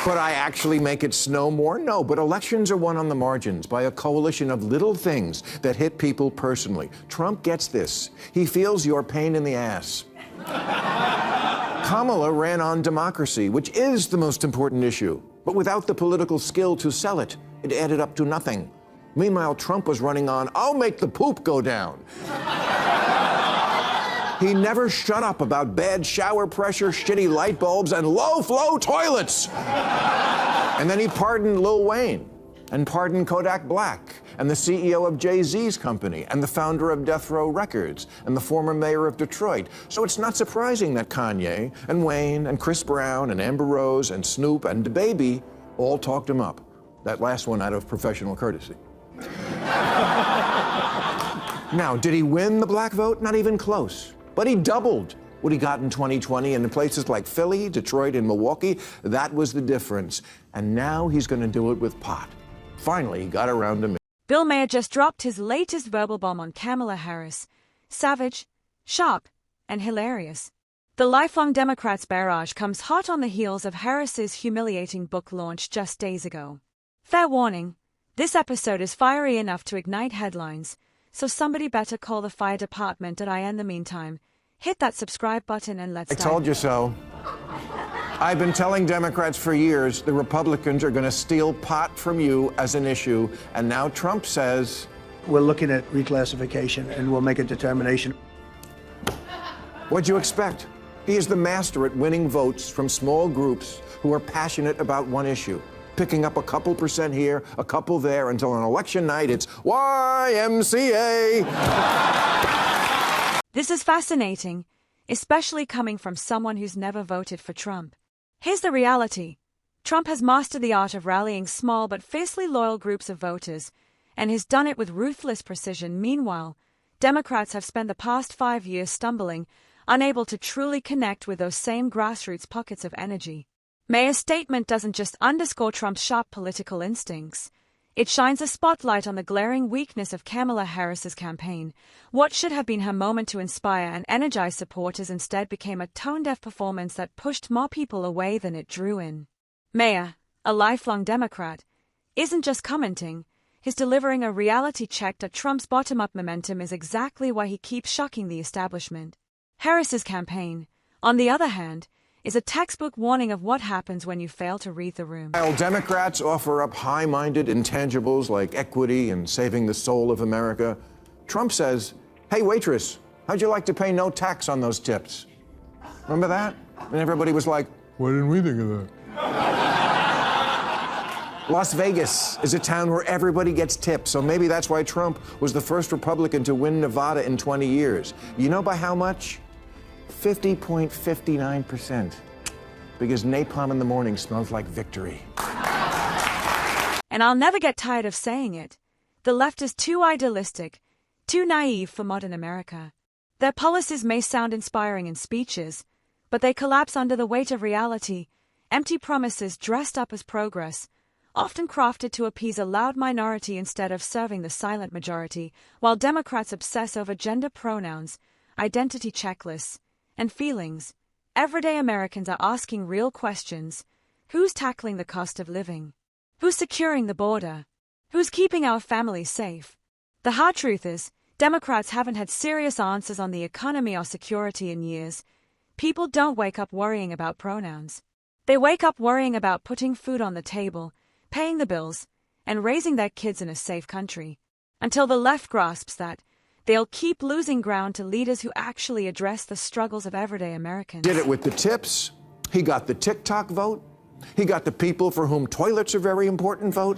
But I actually make it snow more? No, but elections are won on the margins by a coalition of little things that hit people personally. Trump gets this. He feels your pain in the ass. Kamala ran on democracy, which is the most important issue. But without the political skill to sell it, it added up to nothing. Meanwhile, Trump was running on, I'll make the poop go down. He never shut up about bad shower pressure, shitty light bulbs, and low-flow toilets. And then he pardoned Lil Wayne, and pardoned Kodak Black, and the CEO of Jay-Z's company, and the founder of Death Row Records, and the former mayor of Detroit. So it's not surprising that Kanye, and Wayne, and Chris Brown, and Amber Rose, and Snoop, and DaBaby all talked him up. That last one out of professional courtesy. Now, did he win the black vote? Not even close. But he doubled what he got in 2020, and in places like Philly, Detroit, and Milwaukee, that was the difference. And now he's going to do it with pot. Finally, he got around to me. BillMaher just dropped his latest verbal bomb on Kamala Harris. Savage, sharp, and hilarious. The lifelong Democrats' barrage comes hot on the heels of Harris's humiliating book launch just days ago. Fair warning, this episode is fiery enough to ignite headlines, so somebody better call the fire department. In the meantime, hit that subscribe button and let's dive in. I told you so. I've been telling Democrats for years the Republicans are going to steal pot from you as an issue, and now Trump says... We're looking at reclassification, and we'll make a determination. What'd you expect? He is the master at winning votes from small groups who are passionate about one issue, picking up a couple percent here, a couple there, until on election night it's YMCA. This is fascinating, especially coming from someone who's never voted for Trump. Here's the reality. Trump has mastered the art of rallying small but fiercely loyal groups of voters, and has done it with ruthless precision. Meanwhile, Democrats have spent the past 5 years stumbling, unable to truly connect with those same grassroots pockets of energy. Maher's statement doesn't just underscore Trump's sharp political instincts. It shines a spotlight on the glaring weakness of Kamala Harris's campaign. What should have been her moment to inspire and energize supporters instead became a tone-deaf performance that pushed more people away than it drew in. Maher, a lifelong Democrat, isn't just commenting. He's delivering a reality check that Trump's bottom-up momentum is exactly why he keeps shocking the establishment. Harris's campaign, on the other hand, is a textbook warning of what happens when you fail to read the room. While Democrats offer up high-minded intangibles like equity and saving the soul of America, Trump says, hey, waitress, how'd you like to pay no tax on those tips? Remember that? And everybody was like, why didn't we think of that? Las Vegas is a town where everybody gets tips, so maybe that's why Trump was the first Republican to win Nevada in 20 years. You know by how much? 50.59%, because napalm in the morning smells like victory. And I'll never get tired of saying it. The left is too idealistic, too naive for modern America. Their policies may sound inspiring in speeches, but they collapse under the weight of reality, empty promises dressed up as progress, often crafted to appease a loud minority instead of serving the silent majority. While Democrats obsess over gender pronouns, identity checklists, and feelings, everyday Americans are asking real questions. Who's tackling the cost of living? Who's securing the border? Who's keeping our families safe? The hard truth is, Democrats haven't had serious answers on the economy or security in years. People don't wake up worrying about pronouns. They wake up worrying about putting food on the table, paying the bills, and raising their kids in a safe country. Until the left grasps that, they'll keep losing ground to leaders who actually address the struggles of everyday Americans. Did it with the tips. He got the TikTok vote. He got the people for whom toilets are very important vote.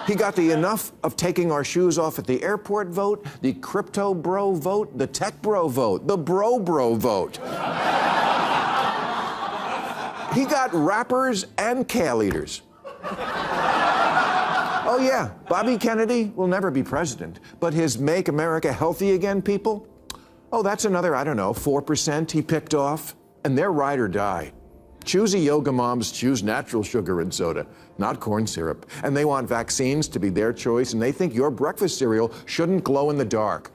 He got the enough of taking our shoes off at the airport vote, the crypto bro vote, the tech bro vote, the bro vote. He got rappers and kale eaters. Oh, yeah, Bobby Kennedy will never be president, but his Make America Healthy Again people, oh, that's another, 4% he picked off, and they're ride or die. Choosy yoga moms choose natural sugar and soda, not corn syrup, and they want vaccines to be their choice, and they think your breakfast cereal shouldn't glow in the dark.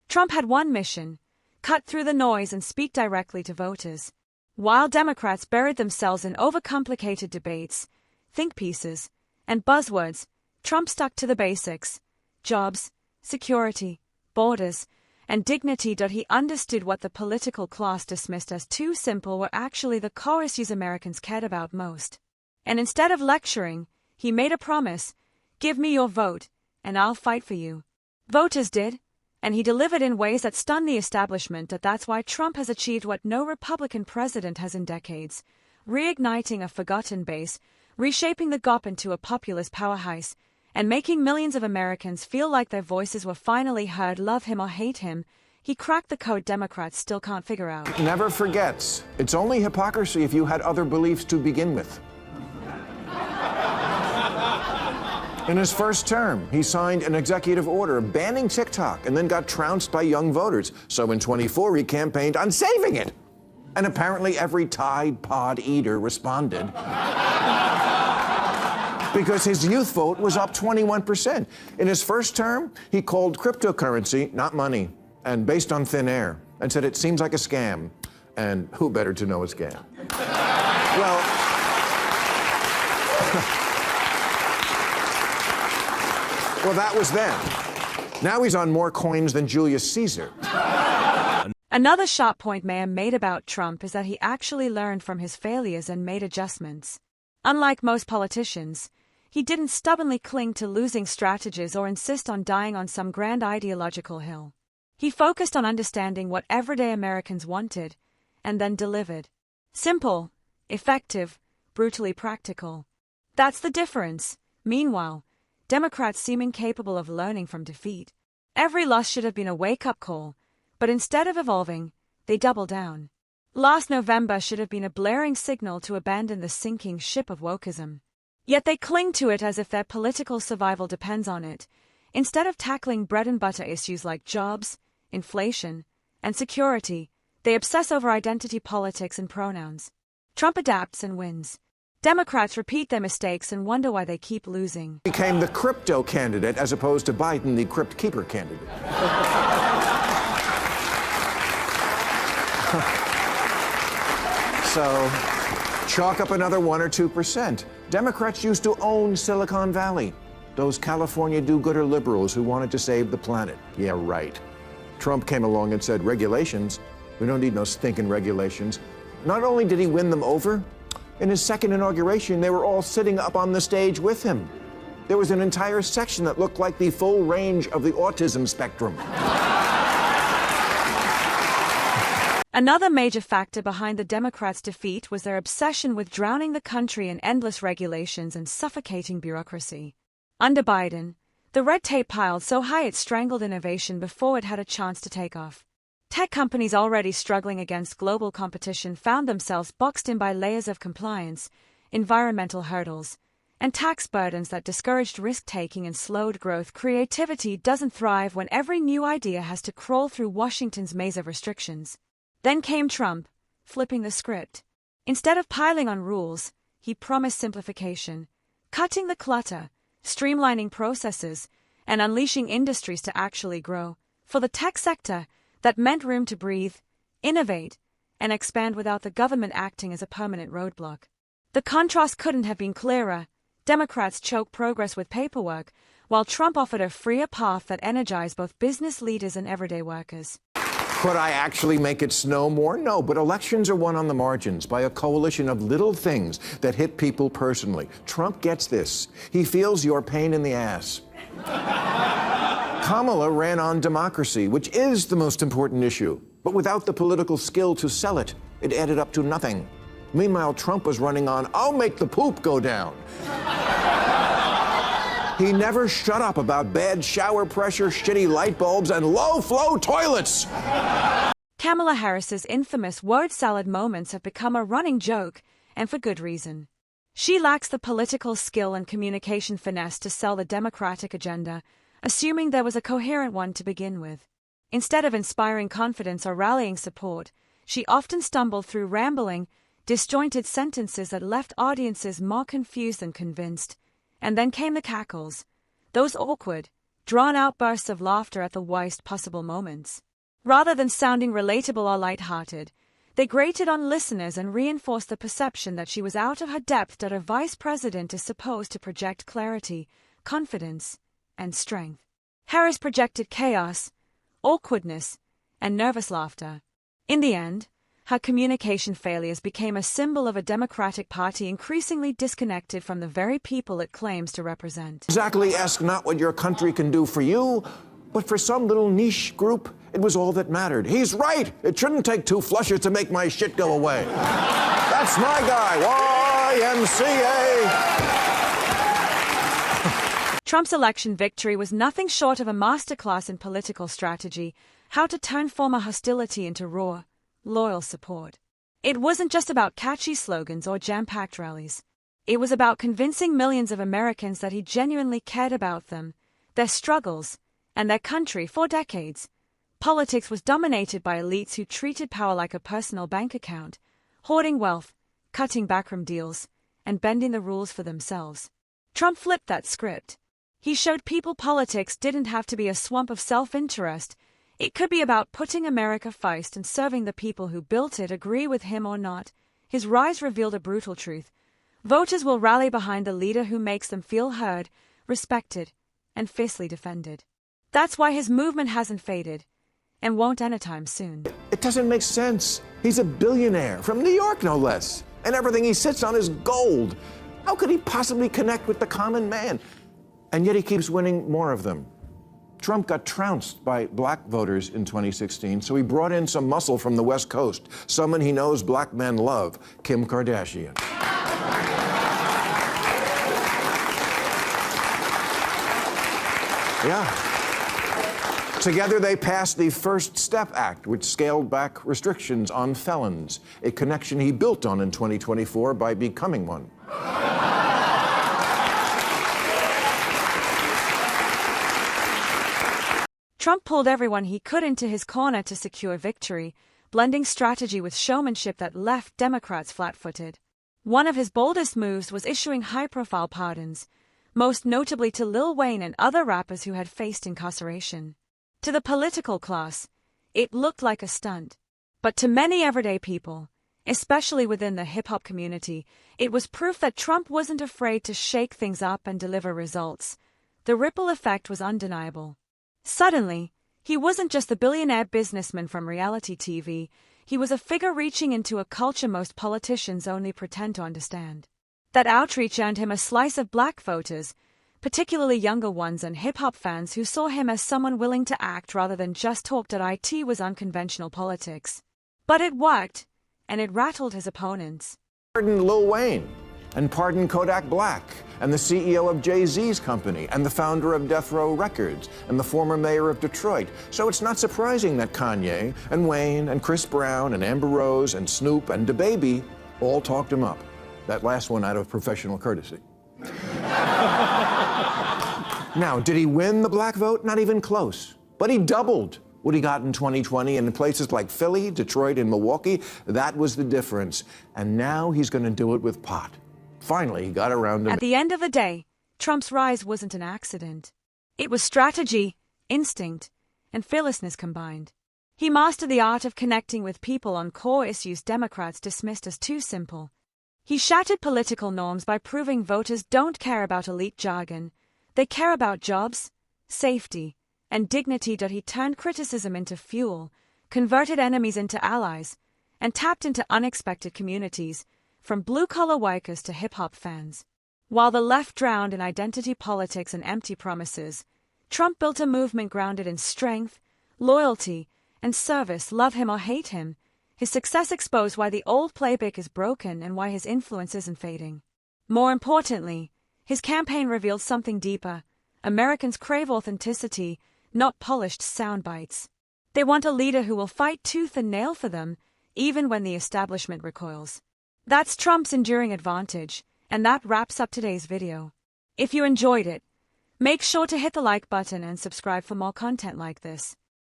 Trump had one mission: cut through the noise and speak directly to voters. While Democrats buried themselves in overcomplicated debates, think pieces, and buzzwords, Trump stuck to the basics: jobs, security, borders, and dignity. He understood what the political class dismissed as too simple were actually the core issues Americans cared about most. And instead of lecturing, he made a promise: give me your vote, and I'll fight for you. Voters did, and he delivered in ways that stunned the establishment. That's why Trump has achieved what no Republican president has in decades: reigniting a forgotten base, reshaping the GOP into a populist powerhouse, and making millions of Americans feel like their voices were finally heard. Love him or hate him, he cracked the code Democrats still can't figure out. Never forgets, it's only hypocrisy if you had other beliefs to begin with. In his first term, he signed an executive order banning TikTok and then got trounced by young voters. So in 24, he campaigned on saving it. And apparently every Tide Pod eater responded because his youth vote was up 21%. In his first term, he called cryptocurrency not money and based on thin air and said it seems like a scam. And who better to know a scam? Well, well, that was then. Now he's on more coins than Julius Caesar. Another sharp point Maher made about Trump is that he actually learned from his failures and made adjustments. Unlike most politicians, he didn't stubbornly cling to losing strategies or insist on dying on some grand ideological hill. He focused on understanding what everyday Americans wanted, and then delivered. Simple, effective, brutally practical. That's the difference. Meanwhile, Democrats seem incapable of learning from defeat. Every loss should have been a wake-up call, but instead of evolving, they double down. Last November should have been a blaring signal to abandon the sinking ship of wokeism. Yet they cling to it as if their political survival depends on it. Instead of tackling bread-and-butter issues like jobs, inflation, and security, they obsess over identity politics and pronouns. Trump adapts and wins. Democrats repeat their mistakes and wonder why they keep losing. Became the crypto candidate as opposed to Biden, the crypt keeper candidate. So, chalk up another 1 or 2%. Democrats used to own Silicon Valley. Those California do-gooder liberals who wanted to save the planet. Yeah, right. Trump came along and said, regulations? We don't need no stinking regulations. Not only did he win them over, in his second inauguration, they were all sitting up on the stage with him. There was an entire section that looked like the full range of the autism spectrum. Another major factor behind the Democrats' defeat was their obsession with drowning the country in endless regulations and suffocating bureaucracy. Under Biden, the red tape piled so high it strangled innovation before it had a chance to take off. Tech companies already struggling against global competition found themselves boxed in by layers of compliance, environmental hurdles, and tax burdens that discouraged risk-taking and slowed growth. Creativity doesn't thrive when every new idea has to crawl through Washington's maze of restrictions. Then came Trump, flipping the script. Instead of piling on rules, he promised simplification, cutting the clutter, streamlining processes, and unleashing industries to actually grow. For the tech sector, that meant room to breathe, innovate, and expand without the government acting as a permanent roadblock. The contrast couldn't have been clearer. Democrats choked progress with paperwork, while Trump offered a freer path that energized both business leaders and everyday workers. Could I actually make it snow more? No, but elections are won on the margins by a coalition of little things that hit people personally. Trump gets this. He feels your pain in the ass. Kamala ran on democracy, which is the most important issue. But without the political skill to sell it, it added up to nothing. Meanwhile, Trump was running on, I'll make the poop go down. He never shut up about bad shower pressure, shitty light bulbs, and low-flow toilets. Kamala Harris's infamous word salad moments have become a running joke, and for good reason. She lacks the political skill and communication finesse to sell the Democratic agenda, assuming there was a coherent one to begin with. Instead of inspiring confidence or rallying support, she often stumbled through rambling, disjointed sentences that left audiences more confused than convinced. And then came the cackles, those awkward, drawn-out bursts of laughter at the worst possible moments. Rather than sounding relatable or light-hearted, They grated on listeners and reinforced the perception that she was out of her depth, that a vice president is supposed to project clarity, confidence, and strength. Harris projected chaos, awkwardness, and nervous laughter. In the end, her communication failures became a symbol of a Democratic Party increasingly disconnected from the very people it claims to represent. Exactly ask not what your country can do for you, but for some little niche group, it was all that mattered. He's right. It shouldn't take 2 flushes to make my shit go away. That's my guy, YMCA. Trump's election victory was nothing short of a masterclass in political strategy, how to turn former hostility into raw, loyal support. It wasn't just about catchy slogans or jam-packed rallies. It was about convincing millions of Americans that he genuinely cared about them, their struggles, and their country. For decades, politics was dominated by elites who treated power like a personal bank account, hoarding wealth, cutting backroom deals, and bending the rules for themselves. Trump flipped that script. He showed people politics didn't have to be a swamp of self-interest. It could be about putting America first and serving the people who built it, agree with him or not. His rise revealed a brutal truth. Voters will rally behind the leader who makes them feel heard, respected, and fiercely defended. That's why his movement hasn't faded, and won't anytime soon. It doesn't make sense. He's a billionaire, from New York no less, and everything he sits on is gold. How could he possibly connect with the common man? And yet he keeps winning more of them. Trump got trounced by black voters in 2016, so he brought in some muscle from the West Coast, someone he knows black men love, Kim Kardashian. Yeah. Together they passed the First Step Act, which scaled back restrictions on felons, a connection he built on in 2024 by becoming one. Trump pulled everyone he could into his corner to secure victory, blending strategy with showmanship that left Democrats flat-footed. One of his boldest moves was issuing high-profile pardons, most notably to Lil Wayne and other rappers who had faced incarceration. To the political class, it looked like a stunt. But to many everyday people, especially within the hip-hop community, it was proof that Trump wasn't afraid to shake things up and deliver results. The ripple effect was undeniable. Suddenly, he wasn't just the billionaire businessman from reality TV, he was a figure reaching into a culture most politicians only pretend to understand. That outreach earned him a slice of black voters, particularly younger ones and hip-hop fans who saw him as someone willing to act rather than just talk. It was unconventional politics. But it worked, and it rattled his opponents. Pardon Lil Wayne, and pardon Kodak Black, and the CEO of Jay-Z's company, and the founder of Death Row Records, and the former mayor of Detroit. So it's not surprising that Kanye, and Wayne, and Chris Brown, and Amber Rose, and Snoop, and DaBaby all talked him up. That last one out of professional courtesy. Now, did he win the black vote? Not even close. But he doubled what he got in 2020, and in places like Philly, Detroit, and Milwaukee, that was the difference. And now he's going to do it with pot. Finally, he got around to... At the end of the day, Trump's rise wasn't an accident. It was strategy, instinct, and fearlessness combined. He mastered the art of connecting with people on core issues Democrats dismissed as too simple. He shattered political norms by proving voters don't care about elite jargon. They care about jobs, safety, and dignity. He turned criticism into fuel, converted enemies into allies, and tapped into unexpected communities, from blue-collar workers to hip-hop fans. While the left drowned in identity politics and empty promises, Trump built a movement grounded in strength, loyalty, and service. Love him or hate him, his success exposed why the old playbook is broken and why his influence isn't fading. More importantly, his campaign revealed something deeper. Americans crave authenticity, not polished sound bites. They want a leader who will fight tooth and nail for them, even when the establishment recoils. That's Trump's enduring advantage, and that wraps up today's video. If you enjoyed it, make sure to hit the like button and subscribe for more content like this.